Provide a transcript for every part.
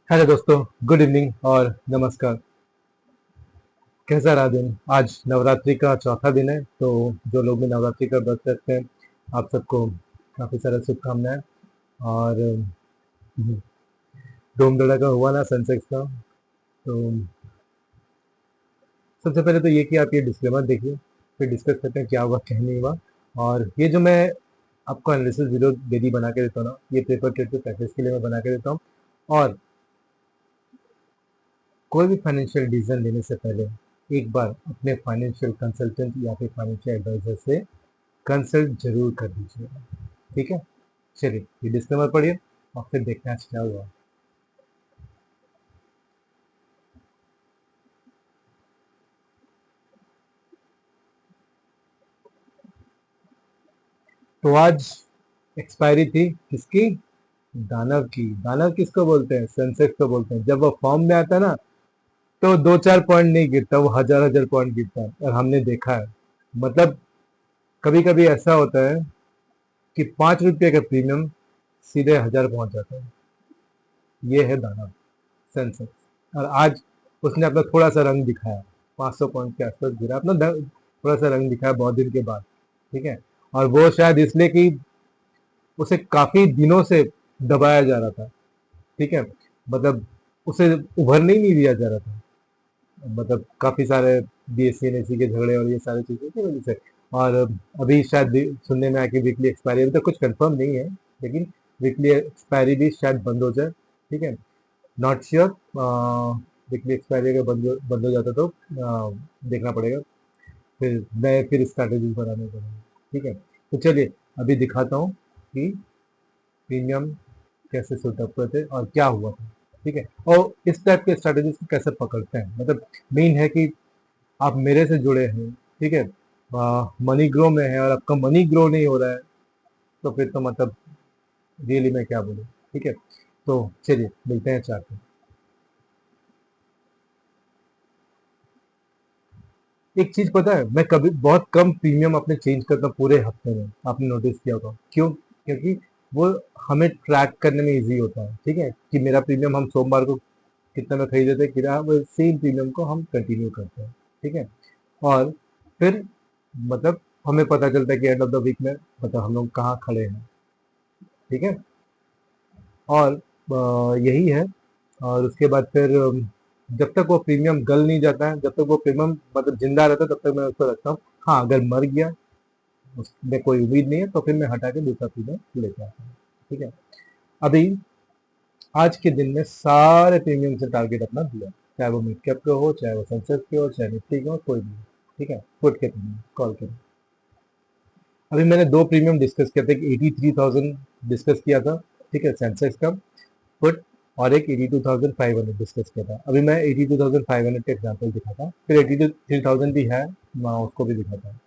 Hello दोस्तों, good evening और नमस्कार। कैसा रहा दिन? आज नवरात्रि का चौथा दिन है, तो जो लोग भी नवरात्रि का व्रत रखते हैं, आप सबको काफ़ी सारा शुभकामनाएं। और धूम धड़ाका हुआ ना सेंसेक्स का। तो सबसे पहले तो ये कि आप ये डिस्क्लेमर देखिए, फिर डिस्कस करते हैं क्या हुआ क्या नहीं हुआ। और ये जो मैं आपको एनालिसिस वीडियो डेली बना के देता हूँ ना, ये पेपर ट्रेड पे प्रैक्टिस के लिए मैं बना के देता हूँ। और कोई भी फाइनेंशियल डिसीजन लेने से पहले एक बार अपने फाइनेंशियल कंसल्टेंट या फिर फाइनेंशियल एडवाइजर से कंसल्ट जरूर कर लीजिएगा। ठीक है, चलिए ये डिस्क्लेमर पढ़िए और फिर देखना आज क्या हुआ। तो आज एक्सपायरी थी किसकी? दानव की। दानव किसको बोलते हैं? सेंसेक्स को बोलते हैं। जब वो फॉर्म में आता है ना, तो दो चार पॉइंट नहीं गिरता, वो हजार हजार पॉइंट गिरता है, और हमने देखा है। मतलब कभी कभी ऐसा होता है कि 5 रुपये का प्रीमियम सीधे 1000 पहुंच जाता है। ये है दानव, सेंसेक्स। और आज उसने अपना थोड़ा सा रंग दिखाया, 500 पॉइंट के आसपास गिरा अपना थोड़ा सा रंग दिखाया बहुत दिन के बाद। ठीक है, और वो शायद इसलिए कि उसे काफी दिनों से दबाया जा रहा था। ठीक है, मतलब उसे उभरने ही नहीं दिया जा रहा था। मतलब काफी सारे बीएससी एनएससी के झगड़े और ये सारी चीजें की वजह से। और अभी शायद सुनने में आया कि वीकली एक्सपायरी, अभी तक कुछ कंफर्म नहीं है, लेकिन वीकली एक्सपायरी भी शायद बंद हो जाए। ठीक है, नॉट श्योर। वीकली एक्सपायरी अगर बंद हो जाता तो देखना पड़ेगा, फिर नए फिर स्ट्रैटेजीज बनाने पड़ेंगे। ठीक है, तो चलिए अभी दिखाता हूँ कि प्रीमियम कैसे सेट अप करते और क्या हुआ था। ठीक है, और इस टाइप के स्ट्रैटेजीज को कैसे पकड़ते हैं। मतलब मेन है कि आप मेरे से जुड़े हैं। ठीक है, मनी ग्रो में है और आपका मनी ग्रो नहीं हो रहा है, तो फिर तो मतलब रियली मैं क्या बोलूँ। ठीक है, तो चलिए मिलते हैं चार्ट में। एक चीज पता है, मैं कभी बहुत कम प्रीमियम अपने चेंज करता हूँ पूरे हफ्ते में। आपने नोटिस किया होगा क्यों? क्योंकि वो हमें ट्रैक करने में इजी होता है। ठीक है, कि मेरा प्रीमियम हम सोमवार को कितना में खरीदे थे, कितना वो सेम प्रीमियम को हम कंटिन्यू करते हैं। ठीक है, और फिर मतलब हमें पता चलता है कि एंड ऑफ द वीक में मतलब हम लोग कहाँ खड़े हैं। ठीक है, और यही है। और उसके बाद फिर जब तक वो प्रीमियम गल नहीं जाता है, जब तक वो प्रीमियम मतलब जिंदा रहता है, तब तक मैं उसको रखता हूँ। हाँ, अगर मर गया, उसमें कोई उम्मीद नहीं है, तो फिर मैं हटा के दूसरा प्रीमियम लेके आता हूँ। ठीक है, अभी आज के दिन में सारे प्रीमियम से टारगेट अपना दिया, चाहे वो मिड कैप का हो, चाहे वो सेंसेक्स के हो, चाहे निफ्टी का हो, कोई भी हो। ठीक है, पुट के प्रीमियम कॉल के। अभी मैंने दो प्रीमियम डिस्कस किया था, एक 83,000 डिस्कस किया था। ठीक है, सेंसेक्स का पुट, और एक 82,500 डिस्कस किया था। अभी मैं 82,500 का एग्जाम्पल दिखाता, फिर 83,000 भी है, मैं उसको भी दिखाता हूँ।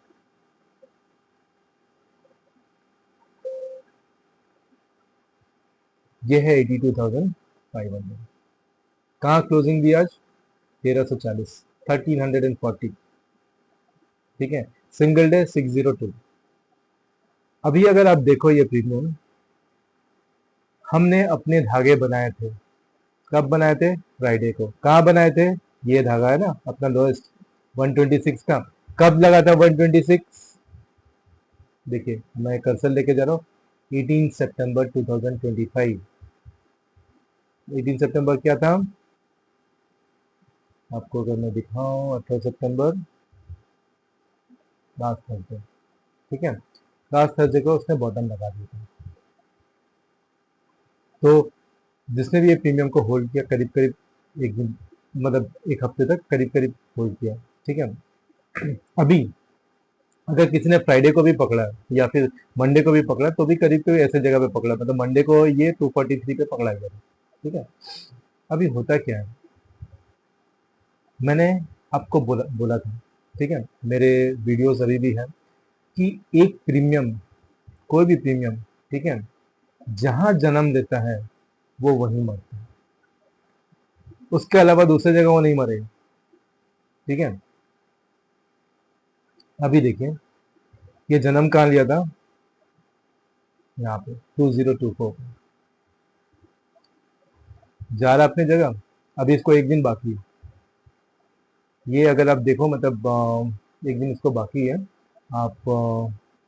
ये है 82,500। कहाँ क्लोजिंग दी आज? 1340, 1340। ठीक है, सिंगल डे 602। अभी अगर आप देखो ये प्रीमियम हमने अपने धागे बनाए थे। कब बनाए थे? फ्राइडे को। कहाँ बनाए थे? ये धागा है ना अपना लोएस्ट, 126 का। कब लगा था 126? देखिए मैं कर्सर लेके जा रहा हूँ, 18 सितंबर 2025। 18 सितंबर क्या था? आपको अगर मैं दिखाऊं, 18 सितंबर लास्ट थर्सडे। ठीक है, लास्ट थर्सडे को उसने बॉटम लगा दिया था। तो जिसने भी ये प्रीमियम को होल्ड किया, करीब करीब एक दिन, मतलब एक हफ्ते तक करीब करीब होल्ड किया। ठीक है, अभी अगर किसी ने फ्राइडे को भी पकड़ा है या फिर मंडे को भी पकड़ा, तो भी करीब करीब ऐसे जगह पे पकड़ा, मतलब मंडे को ये 243 पे पकड़ा गया था। ठीक है, अभी होता क्या है, मैंने आपको बोला था। ठीक है, मेरे वीडियोस अभी भी है कि एक प्रीमियम, कोई भी प्रीमियम, ठीक है, जहां जन्म लेता है वो वहीं मरता है, उसके अलावा दूसरी जगह वो नहीं मरेगा। ठीक है, अभी देखिए ये जन्म कहाँ लिया था? यहाँ पे 2024। जा रहा अपनी जगह। अभी इसको एक दिन बाकी है। ये अगर आप देखो मतलब एक दिन इसको बाकी है। आप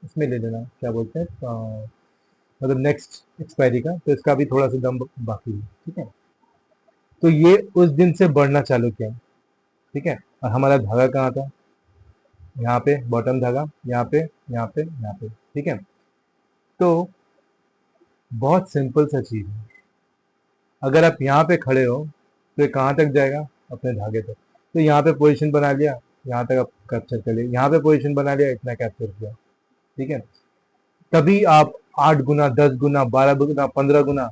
इसमें ले लेना, क्या बोलते हैं, मतलब नेक्स्ट एक्सपायरी का, तो इसका भी थोड़ा सा दम बाकी है। ठीक है, तो ये उस दिन से बढ़ना चालू किया। ठीक है, और हमारा धागा कहाँ था, यहाँ पे बॉटम धागा, यहाँ पे, यहाँ पे, यहाँ पे। ठीक है, तो बहुत सिंपल सा चीज है। अगर आप यहाँ पे खड़े हो तो ये कहाँ तक जाएगा, अपने धागे तक। तो यहाँ पे पोजीशन बना लिया, यहाँ तक आप कैप्चर कर लिया, यहाँ पे पोजीशन बना लिया, इतना कैप्चर किया। ठीक है, तभी आप 8 गुना, 10 गुना, 12 गुना, 15 गुना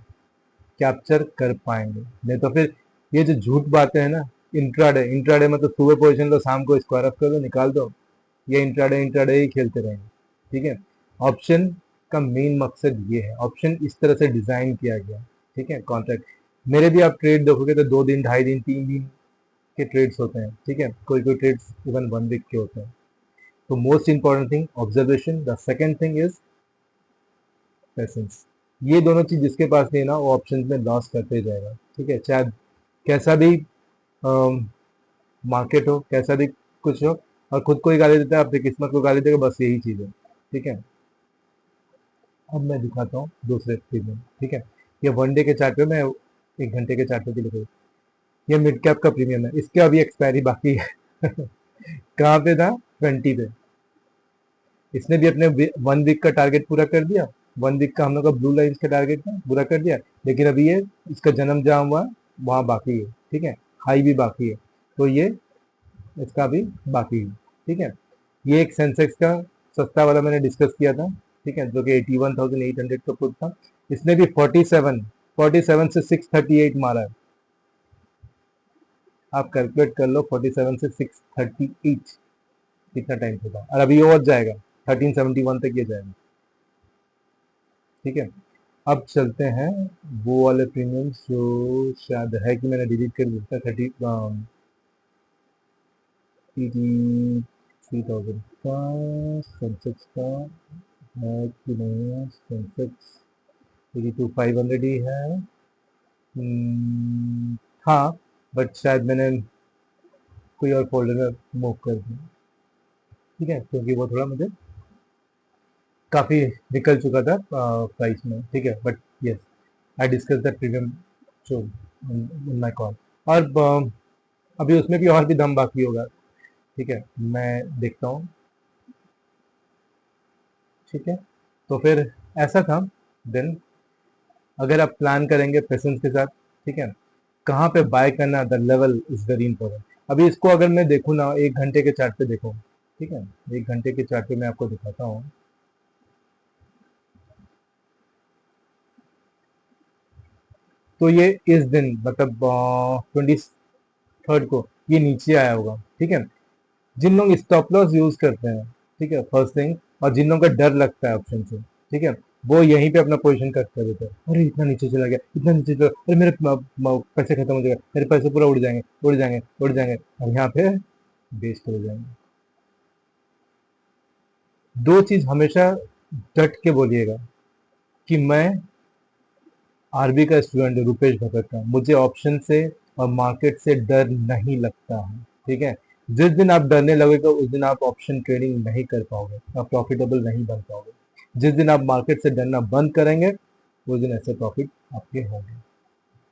कैप्चर कर पाएंगे। नहीं तो फिर ये जो झूठ बातें हैं ना, इंट्राडे इंट्राडे मतलब सुबह पोजीशन लो, शाम को स्क्वायर ऑफ कर दो, निकाल दो, ये इंट्राडे इंट्राडे ही खेलते रहेंगे। ठीक है, ऑप्शन का मेन मकसद ये है, ऑप्शन इस तरह से डिजाइन किया गया। ठीक है, कॉन्ट्रैक्ट मेरे भी आप ट्रेड देखोगे तो 2 दिन, 2.5 दिन, 3 दिन के ट्रेड्स होते हैं। ठीक है, कोई कोई ट्रेड्स इवन 1 वीक के होते हैं। तो most important thing observation, the second thing is patience. ये दोनों चीज जिसके पास नहीं है ना, वो ऑप्शन में लॉस करते ही जाएगा। ठीक है, चाहे कैसा भी मार्केट हो, कैसा भी कुछ हो, और खुद को ही गाली देता है, अपनी किस्मत को गाली देगा, बस यही चीज है। ठीक है, अब मैं दिखाता हूँ दूसरे प्रीमियम। ठीक है, ये 1 डे के चार्ट पे, मैं 1 घंटे के चार्ट पे भी दिखा। ये मिड कैप का प्रीमियम है, इसके अभी एक्सपायरी बाकी है। कहाँ पे था, 20 पे। इसने भी अपने 1 वीक का टारगेट पूरा कर दिया। 1 वीक का हम लोग का ब्लू लाइन का टारगेट था, पूरा कर दिया। लेकिन अभी ये इसका जन्म जहाँ हुआ वहाँ बाकी है। ठीक है, हाई भी बाकी है, तो ये इसका भी बाकी है। ठीक है, ये एक सेंसेक्स का सस्ता वाला मैंने डिस्कस किया था। ठीक है, जो कि 81,800 का पुट था। इसने भी 47 से 638 मारा है। आप कैलकुलेट कर लो, 47 से 638 कितना टाइम होगा, और अभी और जाएगा, 1371 तक ये जाएगा। ठीक है, अब चलते हैं वो वाले प्रीमियम्स जो शायद है कि मैंने डिलीट कर दिया था, 33,000 का सेंसेक्स का है कि नहीं है। सेंसेक्स 82,500 ही है। हाँ, बट शायद मैंने कोई और फोल्डर में मूव कर दिया। ठीक है, क्योंकि वो थोड़ा मुझे काफ़ी निकल चुका था प्राइस में। ठीक है, but yes, I discuss the premium show in my call. और अभी उसमें भी और भी दम बाकी होगा। ठीक है, मैं देखता हूँ। ठीक है, तो फिर ऐसा था। देन अगर आप प्लान करेंगे पेशेंस के साथ, ठीक है, कहाँ पे बाय करना, the level is very important. अभी इसको अगर मैं देखूँ ना, 1 घंटे के चार्ट पे देखो। ठीक है, 1 घंटे के चार्ट पे मैं आपको दिखाता हूँ। तो ये इस दिन मतलब 23rd को ये नीचे आया होगा। ठीक है, जिन लोग स्टॉप लॉस यूज करते हैं, ठीक है, फर्स्ट थिंग, और जिन लोगों का डर लगता है ऑप्शन से, ठीक है, वो यहीं पे अपना पोजीशन कट कर देते हैं। अरे इतना नीचे चला गया, इतना नीचे चला, अरे मेरे पैसे खत्म हो जाएंगे, मेरे पैसे पूरा उड़ जाएंगे, उड़ जाएंगे, उड़ जाएंगे, और यहाँ पे बेस्ट हो जाएंगे। दो चीज हमेशा डट के बोलिएगा कि मैं आरबी का स्टूडेंट हूँ, रुपेश भगत का, मुझे ऑप्शन से और मार्केट से डर नहीं लगता है। ठीक है, जिस दिन आप डरने लगेगा उस दिन आप ऑप्शन ट्रेडिंग नहीं कर पाओगे, आप प्रॉफिटेबल नहीं बन पाओगे। जिस दिन आप मार्केट से डरना बंद करेंगे उस दिन ऐसे प्रॉफिट आपके होंगे।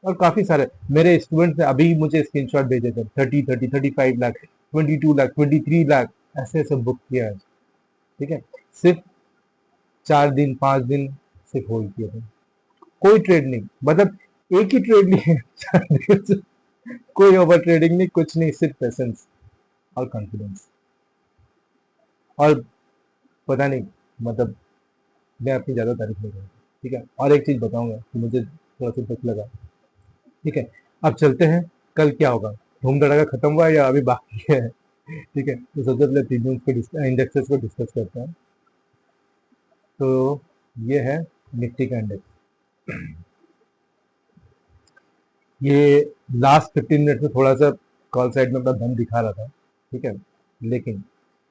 और काफी सारे मेरे स्टूडेंट्स ने अभी मुझे स्क्रीनशॉट भेजे थे, 35 लाख, 22 लाख, 23 लाख, ऐसे ऐसे बुक किया है। ठीक है, सिर्फ 4 दिन, 5 दिन सिर्फ होल्ड किए थे, कोई ट्रेड नहीं, मतलब एक ही ट्रेड नहीं है 4 दिन से। कोई ओवर ट्रेडिंग नहीं, कुछ नहीं, सिर्फ पेशेंस और कॉन्फिडेंस। और पता नहीं, मतलब मैं अपनी ज्यादा तारीफ नहीं करूँगा। ठीक है, और एक चीज बताऊंगा कि मुझे थोड़ा सा दुख लगा। ठीक है, अब चलते हैं, कल क्या होगा, धूम धड़ाका खत्म हुआ या अभी बाकी है। ठीक है, तो सबसे पहले प्रीमियम को, इंडेक्सेस को डिस्कस करते हैं। तो ये है निफ्टी का इंडेक्स। ये लास्ट 15 मिनट में थोड़ा सा कॉल साइड में अपना दम दिखा रहा था। ठीक है, लेकिन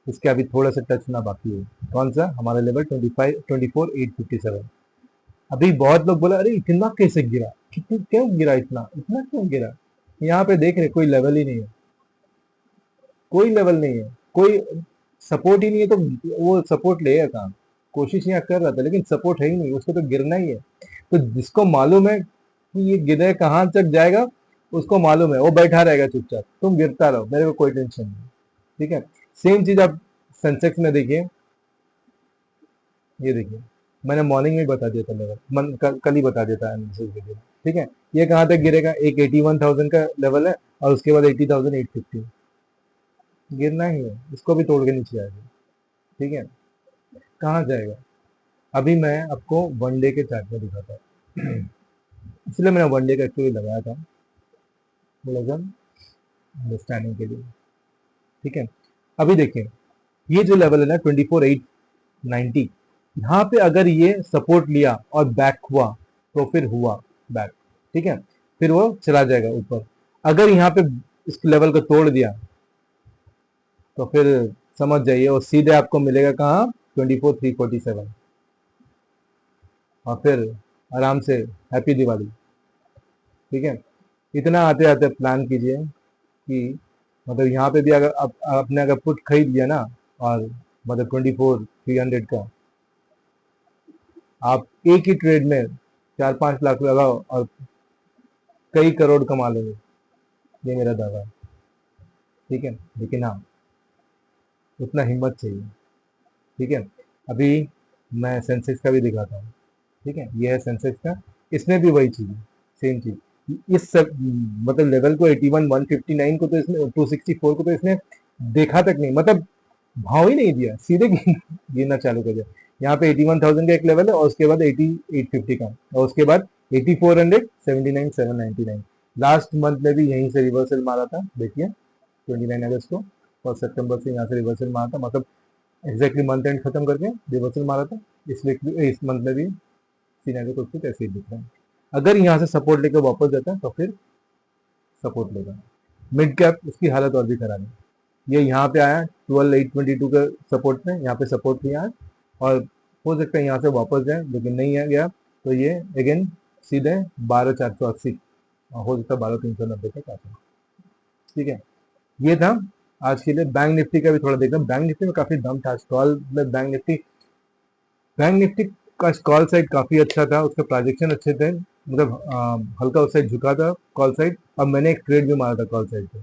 इसके अभी थोड़ा सा टच ना बाकी है। कौन सा, हमारा लेवल 25, 24,857। अभी बहुत लोग बोले अरे इतना कैसे गिरा, कितनी क्यों गिरा, इतना इतना क्यों गिरा। यहाँ पे देख रहे कोई लेवल ही नहीं है, कोई लेवल नहीं है, कोई सपोर्ट ही नहीं है, तो वो सपोर्ट लेगा कहाँ। कोशिश यहाँ कर रहा था लेकिन सपोर्ट है ही नहीं, उसको तो गिरना ही है। तो जिसको मालूम है कि ये गिरे कहाँ तक जाएगा, उसको मालूम है, वो बैठा रहेगा चुपचाप, तुम गिरता रहो, मेरे को कोई टेंशन नहीं। ठीक है, सेम चीज आप सेंसेक्स में देखिए, ये देखिए, मैंने मॉर्निंग में ही बता दिया था लेवल, कल ही बता दिया था एनालिसिस वीडियो में। ठीक है, ये कहाँ तक गिरेगा, एक 81,000 का लेवल है और उसके बाद 80,850, गिरना ही है, इसको भी तोड़ के नीचे आएगा। ठीक है, कहाँ जाएगा। अभी मैं आपको वन डे के चार्ट में दिखाता हूँ इसलिए मैंने वन डे का एक्चुअली लगाया था, थोड़ा सा अंडरस्टैंडिंग के लिए। ठीक है, अभी देखिए, ये जो लेवल है ना 24,890, यहाँ पे अगर ये सपोर्ट लिया और बैक हुआ तो फिर हुआ बैक। ठीक है, फिर वो चला जाएगा ऊपर। अगर यहाँ पे इस लेवल को तोड़ दिया तो फिर समझ जाइए और सीधे आपको मिलेगा कहाँ, 24,347, और फिर आराम से हैप्पी दिवाली। ठीक है, इतना आते आते प्लान कीजिए कि मतलब यहाँ पे भी अगर आपने अगर पुट खरीद लिया ना, और मतलब 24,300 का, आप एक ही ट्रेड में 4-5 लाख लगाओ और कई करोड़ कमा लेंगे, ये मेरा दावा है। ठीक है, लेकिन हाँ, उतना हिम्मत चाहिए। ठीक है, अभी मैं सेंसेक्स का भी दिखाता हूँ। ठीक है, ये है सेंसेक्स का, इसमें भी वही चीज है, सेम चीज। इस सब मतलब लेवल को 81 159 को तो इसने, 264 को तो इसने देखा तक नहीं, मतलब भाव ही नहीं दिया, सीधे गिरना चालू कर दिया। यहाँ पे 81,000 का एक लेवल है और उसके बाद 8850 का, और उसके बाद 8400, 79,799। लास्ट मंथ में भी यहीं से रिवर्सल मारा था, देखिए 29 अगस्त को, और सितंबर से यहाँ से रिवर्सल मारा था, मतलब एग्जैक्टली मंथ एंड खत्म करके रिवर्सल मारा था। इस वीक भी, इस मंथ में भी सीनारियो कुछ कुछ ऐसे ही दिख रहा है। अगर यहाँ से सपोर्ट लेकर वापस जाता है तो फिर सपोर्ट लेगा। मिड कैप उसकी हालत और भी खराब है, ये यहाँ पे आया 12,822 का सपोर्ट में, यहाँ पे सपोर्ट किया है, और हो सकता है यहाँ से वापस जाए, लेकिन नहीं आ गया तो ये अगेन सीधे 12,480, हो सकता है 12,390 तक आता है। ठीक है, ये था आज के लिए। बैंक निफ्टी का भी थोड़ा देखना, बैंक निफ्टी में काफी दम था स्टॉल में। बैंक निफ्टी का कॉल साइड काफी अच्छा था, उसके प्रोजेक्शन अच्छे थे, मतलब हल्का उस साइड झुका था कॉल साइड, और मैंने एक ट्रेड भी मारा था कॉल साइड पे।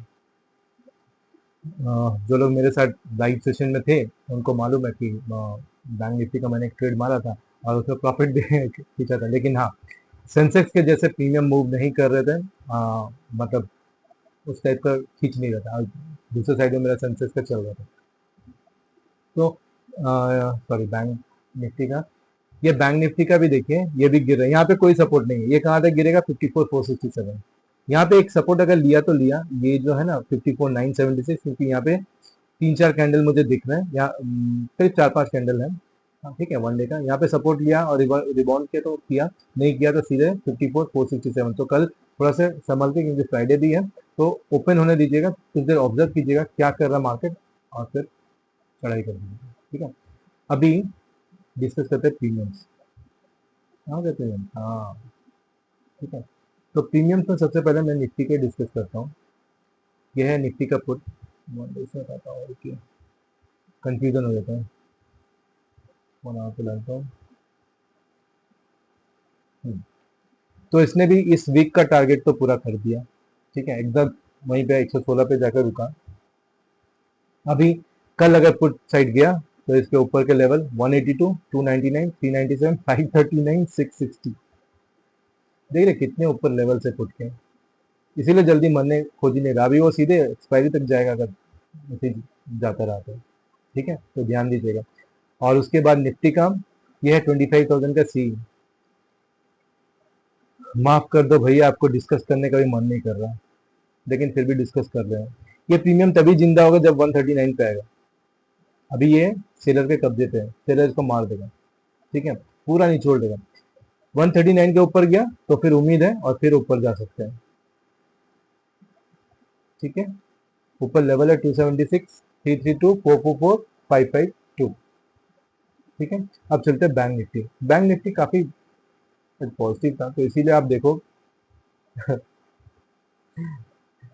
जो लोग मेरे साथ लाइव सेशन में थे उनको मालूम है कि बैंक निफ्टी का मैंने एक ट्रेड मारा था और उसमें प्रॉफिट भी खींचा था। लेकिन हाँ, सेंसेक्स के जैसे प्रीमियम मूव नहीं कर रहे थे, मतलब उस टाइप का खींच नहीं रहा था, और दूसरे साइड में मेरा सेंसेक्स का चल रहा था। तो सॉरी, बैंक निफ्टी का, ये बैंक निफ्टी का भी देखिए, ये भी गिर रहा है, यहाँ पे कोई सपोर्ट नहीं है। ये कहाँ तक गिरेगा, 54,467। यहाँ पे एक सपोर्ट अगर लिया तो लिया, ये जो है ना 54,976, क्योंकि यहाँ पे 3-4 कैंडल मुझे दिख रहे हैं, यहाँ करीब 4-5 कैंडल है। हाँ, ठीक है, वन डे का यहाँ पे सपोर्ट लिया और रिबाउंड किया तो किया, नहीं किया तो सीधे 54,467। तो कल थोड़ा सा संभल के, क्योंकि फ्राइडे भी है, तो ओपन होने दीजिएगा, कुछ देर ऑब्जर्व कीजिएगा क्या कर रहा मार्केट, और फिर चढ़ाई कर दीजिएगा। ठीक है, अभी डिस्कस करते हैं प्रीमियम्स। हाँ कहते हैं, हाँ, ठीक है। तो प्रीमियम्स में सबसे पहले मैं निफ्टी के डिस्कस करता हूँ। यह है निफ्टी का पुट, से बताता हूँ कि कंफ्यूजन हो जाता है, बना के लाता हूँ। तो इसने भी इस वीक का टारगेट तो पूरा कर दिया। ठीक है, एकदम वहीं पे 116 पे जाकर रुका। अभी कल अगर पुट साइड गया तो इसके ऊपर के लेवल 182, 299, 397, 539, 660, देख रहे कितने ऊपर लेवल से पुट के, इसीलिए जल्दी मरने खोज ही नहीं रहा। अभी वो सीधे एक्सपायरी तक जाएगा अगर ऐसे जाता रहा तो। ठीक है, तो ध्यान दीजिएगा। और उसके बाद निफ्टी का, ये है 25,000 का सी। माफ कर दो भैया, आपको डिस्कस करने का भी मन नहीं कर रहा, लेकिन फिर भी डिस्कस कर रहे हैं। ये प्रीमियम तभी जिंदा होगा जब 139 पे आएगा। अभी ये सेलर के कब्जे पे है, सेलर इसको मार देगा। ठीक है, पूरा निचोड़ देगा। 139 के ऊपर गया तो फिर उम्मीद है और फिर ऊपर जा सकते हैं। ठीक है, ऊपर लेवल है 276, 332, 444, 552। ठीक है, अब चलते हैं बैंक निफ्टी। बैंक निफ्टी काफी पॉजिटिव था, तो इसीलिए आप देखो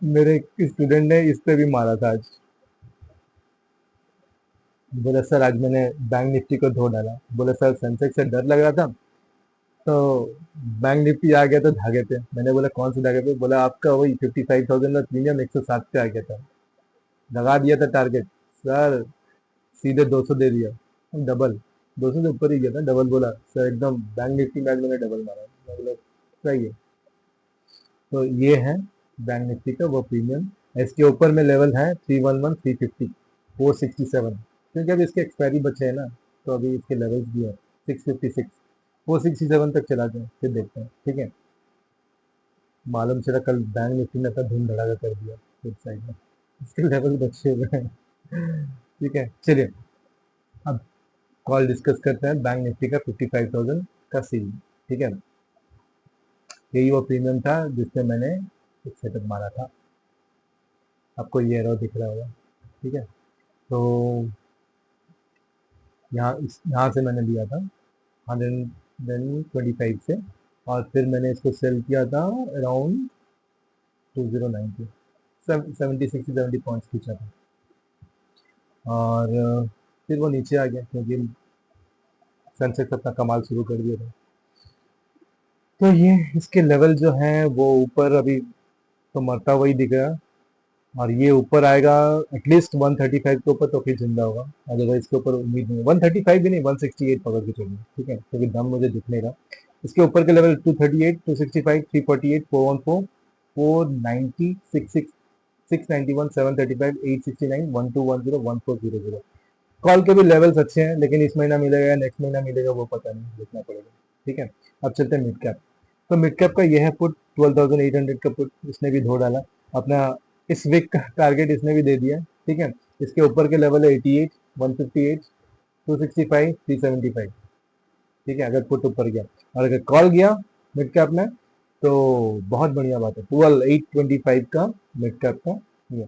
मेरे स्टूडेंट ने इस पे भी मारा था आज। बोला सर आज मैंने बैंक निफ्टी को धो डाला। बोला सर सेंसेक्स से डर लग रहा था, तो बैंक निफ्टी आ गया तो धागे पे। मैंने बोला कौन से धागे पे? बोला आपका वही 55,000 का प्रीमियम 107 पे आ गया था, लगा दिया था टारगेट सर, सीधे 200 दे दिया, डबल। 200 से ऊपर ही गया था, डबल। बोला सर एकदम बैंक निफ्टी में आज मैंने डबल मारा। मैं बोला सही है। तो ये है बैंक निफ्टी का वो प्रीमियम। इसके ऊपर में लेवल है 311, 350, 467, क्योंकि अभी इसके एक्सपायरी बचे हैं ना, तो अभी इसके लेवल्स भी है 656, 467 तक चला जाए फिर देखते हैं। ठीक है, मालूम चला कल बैंक निफ्टी ने तो धूम धड़ाका कर दिया फिर साइड में, इसके लेवल बचे हुए हैं। ठीक है, चलिए अब कॉल डिस्कस करते हैं बैंक निफ्टी का 55,000 का सील। ठीक है, यही वो प्रीमियम था जिससे मैंने एक सेटअप मारा था, आपको ये एरो दिख रहा होगा। ठीक है, तो यहाँ से मैंने लिया था 125 से, और फिर मैंने इसको सेल किया था अराउंड 209 पे, 70 पॉइंट्स खींचा था, और फिर वो नीचे आ गया क्योंकि सेंसेक्स अपना कमाल शुरू कर दिया था। तो ये इसके लेवल जो हैं वो ऊपर अभी तो मरता वही दिख रहा है, और ये ऊपर आएगा एटलीस्ट 135 के ऊपर तो फिर जिंदा होगा, अदरवाइज इसके ऊपर उम्मीद नहीं है। 135 भी नहीं, 168 पकड़ के चलिए। ठीक है, क्योंकि दम मुझे दिख नहीं रहा। इसके ऊपर के लेवल 238, 265, 348, 414, 490, 66, 691, 735, 869, 1210, 1400। कॉल के भी लेवल्स अच्छे हैं, लेकिन इस महीना मिलेगा या नेक्स्ट महीना मिलेगा वो पता नहीं, देखना पड़ेगा। ठीक है, अब चलते हैं मिड कैप। तो मिड कैप का यह है पुट 12,800 का पुट, इसने भी धो डाला अपना। इस वीक का टारगेट इसने भी दे दिया। ठीक है, इसके ऊपर के लेवल है 88, 158, 265, 375। ठीक है, अगर पुट ऊपर गया, और अगर कॉल गया मिड कैप में तो बहुत बढ़िया बात है, 12,825 का मिड कैप का।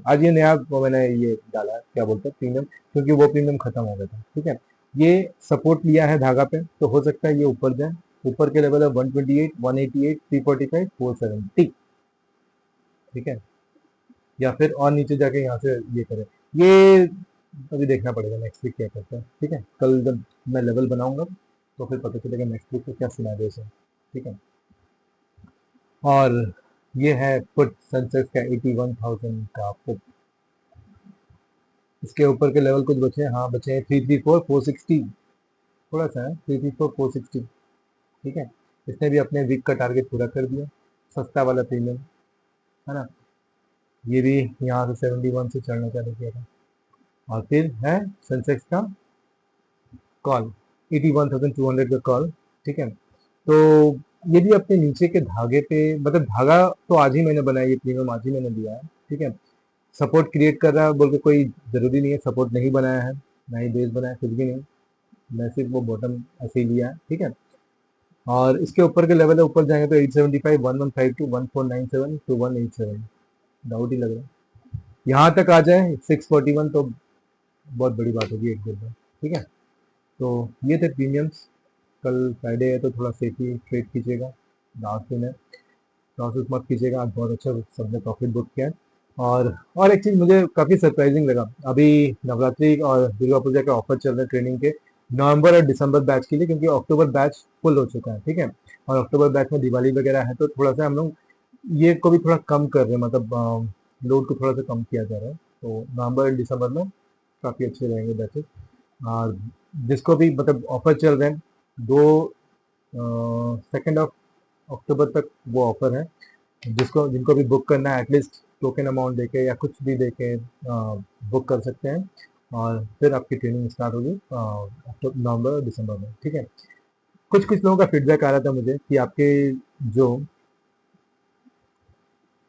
आज ये नया वो मैंने ये डाला, क्या बोलते हैं, प्रीमियम, क्योंकि वो प्रीमियम खत्म हो गया था। ठीक है, ये सपोर्ट लिया है धागा पे, तो हो सकता है ये ऊपर जाए। ऊपर के लेवल है 128, 188, 345, 470। ठीक है, या फिर और नीचे जाके यहाँ से ये करे, ये अभी देखना पड़ेगा नेक्स्ट वीक क्या करता है। ठीक है, कल जब मैं लेवल बनाऊंगा तो फिर पता चलेगा नेक्स्ट वीक को क्या सिनेरियोस है। ठीक है, और ये है पुट सेंसेक्स का 81,000 का पुट। इसके ऊपर के लेवल कुछ बचे हैं, हाँ बचे हैं 334, 460, थोड़ा सा है 334, 460। ठीक है, इसने भी अपने वीक का टारगेट पूरा कर दिया, सस्ता वाला प्रीमियम है ना। ये भी यहाँ से 71 से चढ़ना चालू किया था, और फिर है सेंसेक्स का कॉल 81,200 का कॉल। ठीक है, तो ये भी अपने नीचे के धागे पे, मतलब धागा तो आज ही मैंने बनाया, ये प्रीमियम आज ही मैंने दिया है। ठीक है, सपोर्ट क्रिएट कर रहा है बोल के कोई ज़रूरी नहीं है, सपोर्ट नहीं बनाया है, ना ही बेस बनाया, कुछ भी नहीं, मैं सिर्फ वो बॉटम ऐसे ही लिया है। ठीक है, और इसके ऊपर के लेवल है, ऊपर जाएंगे तो 875, 1152, 1497, 2187। डाउट ही लग रहा है, यहाँ तक आ जाए 641 तो बहुत बड़ी बात होगी एक दिन में। ठीक है, तो ये थे प्रीमियम्स। कल फ्राइडे है तो थोड़ा सेफली ट्रेड कीजिएगा, लास्ट दिन है, लॉसेस मत कीजिएगा। आज बहुत अच्छा सबने प्रॉफिट बुक किया है। और एक चीज़ मुझे काफ़ी सरप्राइजिंग लगा, अभी नवरात्रि और दुर्गा पूजा के ऑफर चल रहे हैं ट्रेनिंग के, नवंबर और दिसंबर बैच के लिए, क्योंकि अक्टूबर बैच फुल हो चुका है। ठीक है, और अक्टूबर बैच में दिवाली वगैरह है, तो थोड़ा सा हम लोग ये को भी थोड़ा कम कर रहे हैं, मतलब लोड को थोड़ा सा कम किया जा रहा है, तो नवंबर और दिसंबर में काफ़ी अच्छे रहेंगे बैचेस। और जिसको भी मतलब ऑफर चल रहे हैं, दो 2 अक्टूबर तक वो ऑफर है, जिसको जिनको भी बुक करना है एटलीस्ट टोकन अमाउंट देके या कुछ भी देके बुक कर सकते हैं, और फिर आपकी ट्रेनिंग स्टार्ट होगी नवंबर और दिसंबर में। ठीक है, कुछ कुछ लोगों का फीडबैक आ रहा था मुझे कि आपके जो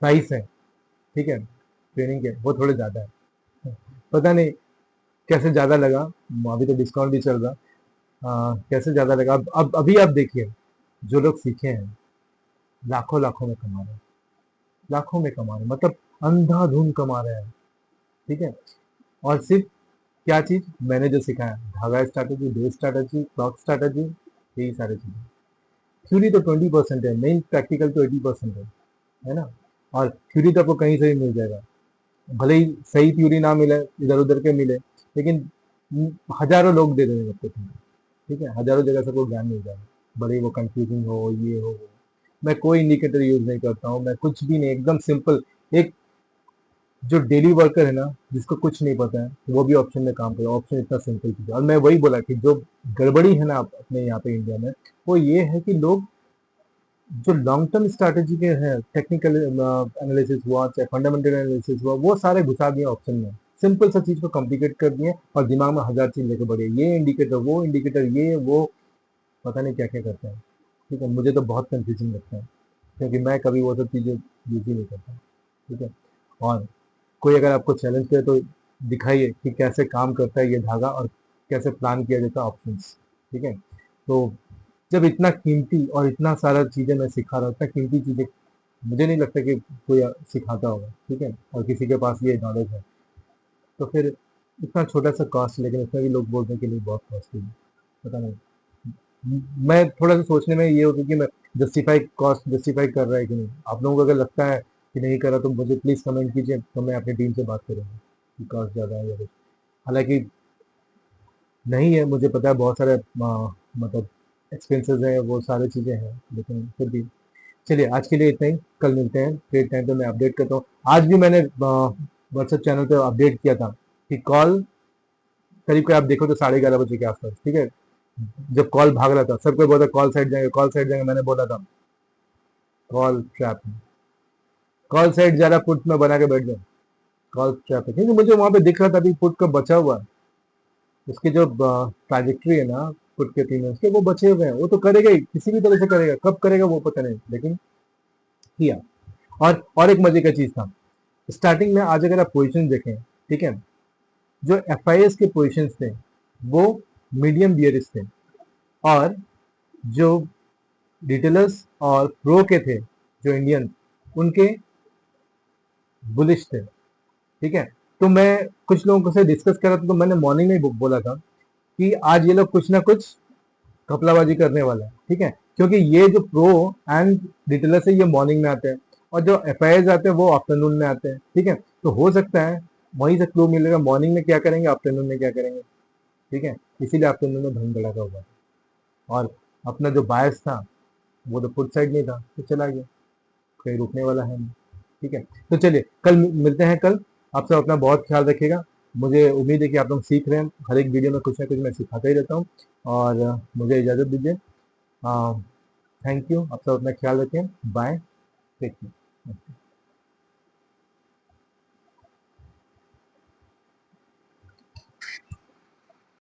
प्राइस है, ठीक है, ट्रेनिंग के, वो थोड़े ज़्यादा है। पता नहीं कैसे ज़्यादा लगा, अभी तो डिस्काउंट भी चल रहा। कैसे ज़्यादा लगा, अब अभी आप देखिए, जो लोग सीखे हैं लाखों लाखों में कमा रहे हैं, लाखों में कमा रहे हैं, मतलब अंधाधुन कमा रहे हैं। ठीक है, और सिर्फ क्या चीज़ मैंने जो सिखाया, धागा strategy, base strategy, clock strategy, यही सारी चीज़ें। थ्योरी तो 20% है, मेन प्रैक्टिकल तो 80% है ना। और थ्योरी तो आपको कहीं से भी मिल जाएगा, भले ही सही थ्योरी ना मिले, इधर उधर के मिले, लेकिन हजारों लोग दे देंगे आपको theory, ठीक है, हजारों जगह से कोई ज्ञान मिल जाएगा, भले ही वो कंफ्यूजिंग हो, ये हो वो। मैं कोई इंडिकेटर यूज नहीं करता हूँ, मैं कुछ भी नहीं, एकदम सिंपल। एक जो डेली वर्कर है ना, जिसको कुछ नहीं पता है, वो भी ऑप्शन में काम करे, ऑप्शन इतना सिंपल चीज है। और मैं वही बोला कि जो गड़बड़ी है ना अपने यहाँ पे इंडिया में, वो ये है कि लोग जो लॉन्ग टर्म स्ट्रैटेजी के हैं, टेक्निकल एनालिसिस हुआ चाहे फंडामेंटल एनालिसिस हुआ, वो सारे घुसा दिए ऑप्शन में, सिंपल सा चीज को कॉम्प्लिकेट कर दिए और दिमाग में हजार चीज लेके बढ़े, ये इंडिकेटर वो इंडिकेटर ये वो, पता नहीं क्या क्या करते हैं। ठीक है, मुझे तो बहुत कंफ्यूजिंग लगता है, क्योंकि मैं कभी वो सब चीजें यूज ही नहीं करता। ठीक है, और कोई अगर आपको चैलेंज करे तो दिखाइए कि कैसे काम करता है ये धागा और कैसे प्लान किया जाता है ऑप्शंस। ठीक है, तो जब इतना कीमती और इतना सारा चीजें मैं सिखा रहा हूँ, इतना कीमती चीजें मुझे नहीं लगता कि कोई सिखाता होगा। ठीक है, और किसी के पास ये नॉलेज है, तो फिर इतना छोटा सा कॉस्ट, लेकिन उसमें भी लोग बोलते हैं कि नहीं बहुत कॉस्टली है। पता नहीं, मैं थोड़ा सा सोचने में ये होता है कि मैं जस्टिफाई कॉस्ट जस्टिफाई कर रहा है कि नहीं। आप लोगों को अगर लगता है कि नहीं कर रहा, तो मुझे प्लीज कमेंट कीजिए, तो मैं अपनी टीम से बात करूंगा कि कॉस्ट ज़्यादा है या कुछ। हालांकि नहीं है, मुझे पता है बहुत सारे मतलब एक्सपेंसेस हैं, वो सारी चीज़ें हैं, लेकिन फिर भी चलिए, आज के लिए इतना ही। कल मिलते हैं, फिर टाइम पे मैं अपडेट करता हूँ। आज भी मैंने व्हाट्सएप चैनल पे अपडेट किया था कि कॉल करीब करीब आप देखो तो 11:30 बजे के आसपास, ठीक है, जब कॉल भाग रहा था, सबको बोला कॉल साइड जाएंगे, कॉल साइड जाएंगे, मैंने बोला था कॉल ट्रैप है, कॉल साइड जा रहा, पुट में बना के बैठ जाओ, कॉल ट्रैप है, क्योंकि मुझे वहां पे दिख रहा था अभी पुट का बचा हुआ है, उसके जो ट्राजेक्ट्री है ना पुट के तीन उसके, वो बचे हुए हैं, वो तो करेगा ही, किसी भी तरह से करेगा, कब करेगा वो पता नहीं, लेकिन किया। और एक मजे का चीज था, स्टार्टिंग में आज अगर आप पोजिशन देखें, ठीक है, जो एफ के पोजिशन थे वो मीडियम बियरिश थे, और जो रिटेलर्स और प्रो के थे, जो इंडियन, उनके बुलिश थे। ठीक है, तो मैं कुछ लोगों से डिस्कस कर रहा था, तो मैंने मॉर्निंग में बोला था कि आज ये लोग कुछ ना कुछ कपलाबाजी करने वाला है। ठीक है, क्योंकि ये जो प्रो एंड रिटेलर्स है ये मॉर्निंग में आते हैं, और जो एफ आते हैं वो आफ्टरनून में आते हैं। ठीक है, तो हो सकता है वहीं से क्लू मिलेगा, मॉर्निंग में क्या करेंगे, आफ्टरनून में क्या करेंगे। ठीक है, इसीलिए आफ्टरनून में भंग लगा हुआ है, और अपना जो बायस था वो तो फुट साइड नहीं था, तो चला गया, कहीं रुकने वाला है नहीं। ठीक है, तो चलिए कल मिलते हैं। कल आप सब अपना बहुत ख्याल रखिएगा। मुझे उम्मीद है कि आप लोग सीख रहे हैं, हर एक वीडियो में कुछ ना कुछ मैं सिखाता ही रहता हूँ, और मुझे इजाज़त दीजिए। थैंक यू, आप सब अपना ख्याल रखें, बाय, टेक केयर।